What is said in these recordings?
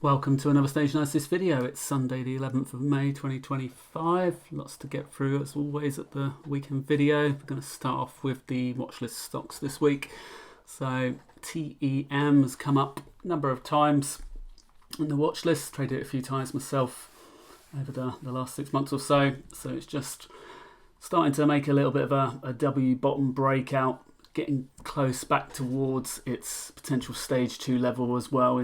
Welcome to another Stage Analysis video. It's Sunday the 11th of May 2025. Lots to get through as always at the weekend video. We're going to start off with the watchlist stocks this week. So TEM has come up a number of times in the watch list. Traded it a few times myself over the last 6 months or so. So it's just starting to make a little bit of a W bottom breakout, getting close back towards its potential stage 2 level as well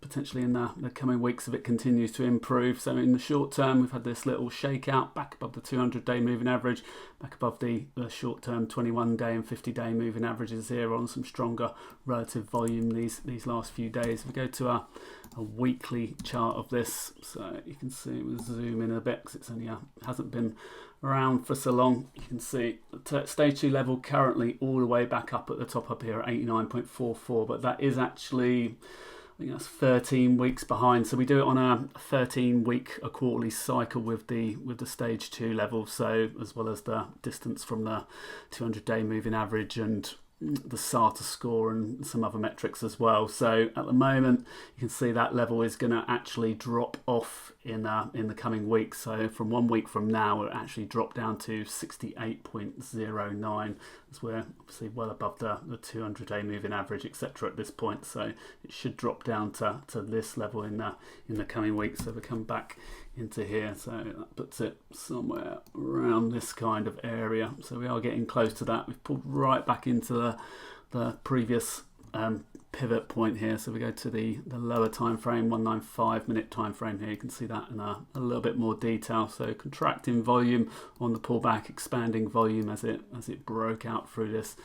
potentially in the coming weeks if it continues to improve. So in the short term, we've had this little shakeout back above the 200-day moving average, back above the short-term 21-day and 50-day moving averages here on some stronger relative volume these last few days. If we go to a weekly chart of this, so you can see, we'll zoom in a bit because it's only hasn't been around for so long. You can see the stage 2 level currently all the way back up at the top up here at 89.44, but that is actually, I think that's 13 weeks behind. So we do it on a 13-week, a quarterly cycle with the stage 2 level. So as well as the distance from the 200-day moving average and the SATA score and some other metrics as well. So at the moment, you can see that level is going to actually drop off in the coming weeks. So from 1 week from now, it actually dropped down to 68.09. As we're obviously well above the 200-day moving average, etc. at this point. So it should drop down to this level in the coming weeks. So we come back into here, so that puts it somewhere around this kind of area. So we are getting close to that. We've pulled right back into the previous pivot point here. So we go to the lower time frame, 195-minute time frame here. You can see that in a little bit more detail. So contracting volume on the pullback, expanding volume as it broke out through this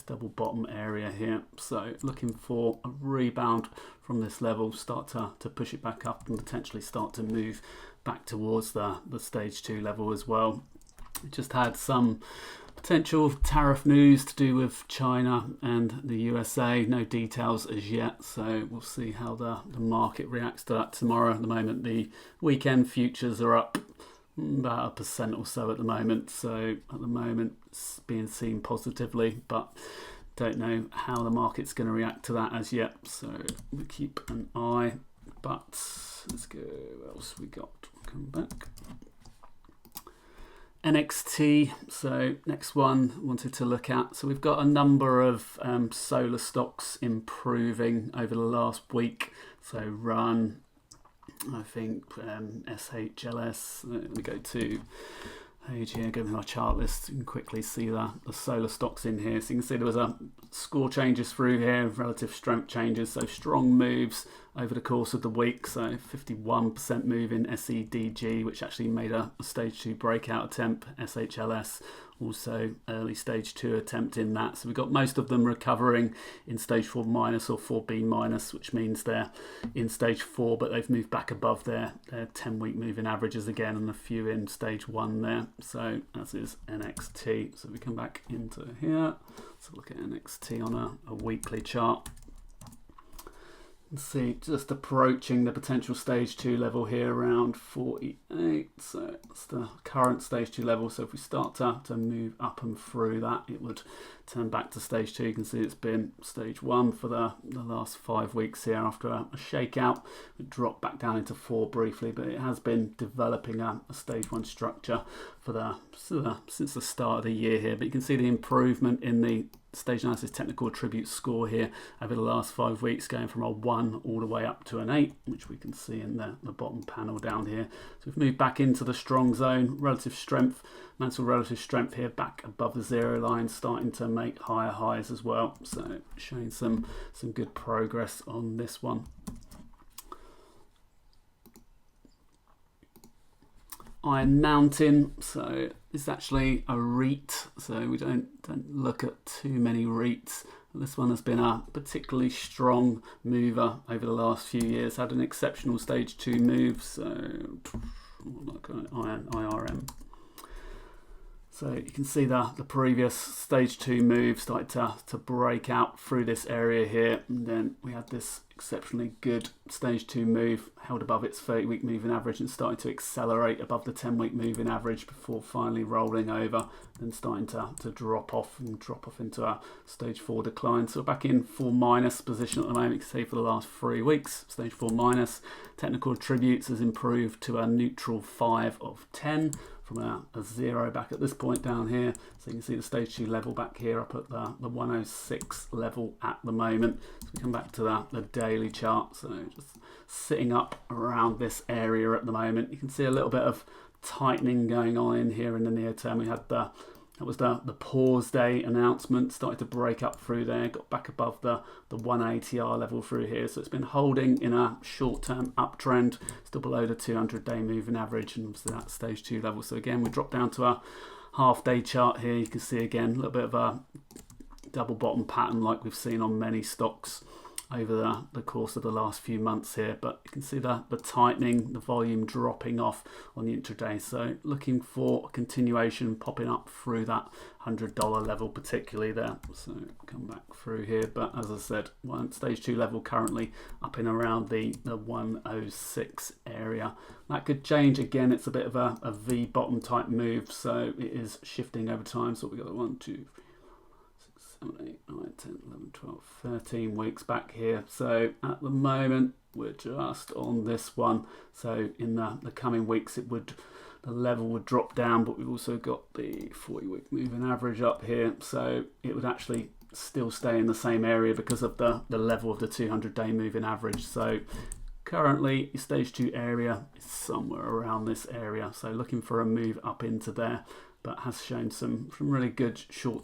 double bottom area here. So looking for a rebound from this level, start to push it back up and potentially start to move back towards the stage 2 level as well. We just had some potential tariff news to do with China and the USA. No details as yet, so we'll see how the market reacts to that tomorrow. At the moment, the weekend futures are up about 1% or so at the moment. So at the moment, it's being seen positively, but don't know how the market's going to react to that as yet. So we keep an eye. But let's go. What else we got? Come back. NXT. So next one I wanted to look at. So we've got a number of solar stocks improving over the last week. So Run, I think SHLS. Let me go to page here, go to our chart list. You can quickly see the solar stocks in here. So you can see there was a score changes through here, relative strength changes. So strong moves over the course of the week. So 51% move in SEDG, which actually made a stage 2 breakout attempt. SHLS, also early stage 2 attempt in that. So we've got most of them recovering in stage 4 minus or 4B minus, which means they're in stage 4, but they've moved back above their 10-week moving averages again, and a few in stage 1 there. So as is NXT. So we come back into here. Let's look at NXT on a weekly chart. See, just approaching the potential stage 2 level here around 48. So that's the current stage 2 level. So if we start to move up and through that, it would turn back to stage 2. You can see it's been stage 1 for the last 5 weeks here after a shakeout. It dropped back down into 4 briefly, but it has been developing a stage 1 structure since the start of the year here. But you can see the improvement in the stage analysis technical attribute score here over the last 5 weeks, going from a 1 all the way up to an 8, which we can see in the bottom panel down here. So we've moved back into the strong zone. Relative strength, Mansell relative strength here back above the 0 line, starting to make higher highs as well. So showing some good progress on this one. Iron Mountain, so it's actually a REIT, so we don't look at too many REITs. This one has been a particularly strong mover over the last few years, had an exceptional stage 2 move, so IRM. So you can see the previous stage 2 move started to break out through this area here, and then we had this exceptionally good stage 2 move held above its 30-week moving average and started to accelerate above the 10-week moving average before finally rolling over and starting to drop off into a stage 4 decline. So we're back in 4 minus position at the moment. You can see for the last 3 weeks, stage 4 minus. Technical attributes has improved to a neutral 5 of 10. From a 0 back at this point down here. So you can see the stage 2 level back here up at the 106 level at the moment. So we come back to the daily chart. So just sitting up around this area at the moment. You can see a little bit of tightening going on in here in the near term. We had that was the pause day announcement, started to break up through there, got back above the 180R level through here. So it's been holding in a short-term uptrend, still below the 200-day moving average, and obviously that stage 2 level. So again, we drop down to a half-day chart here. You can see again a little bit of a double bottom pattern like we've seen on many stocks over the course of the last few months here, but you can see the tightening, the volume dropping off on the intraday. So looking for a continuation popping up through that $100 level particularly there. So come back through here, but as I said, stage 2 level currently up in around the 106 area. That could change again. It's a bit of a V bottom type move, so it is shifting over time. So we got 1, 2, 8, 9, 10, 11, 12, 13 weeks back here. So at the moment we're just on this one. So in the coming weeks the level would drop down, but we've also got the 40-week moving average up here. So it would actually still stay in the same area because of the level of the 200-day moving average. So currently your stage 2 area is somewhere around this area. So looking for a move up into there, but has shown some really good short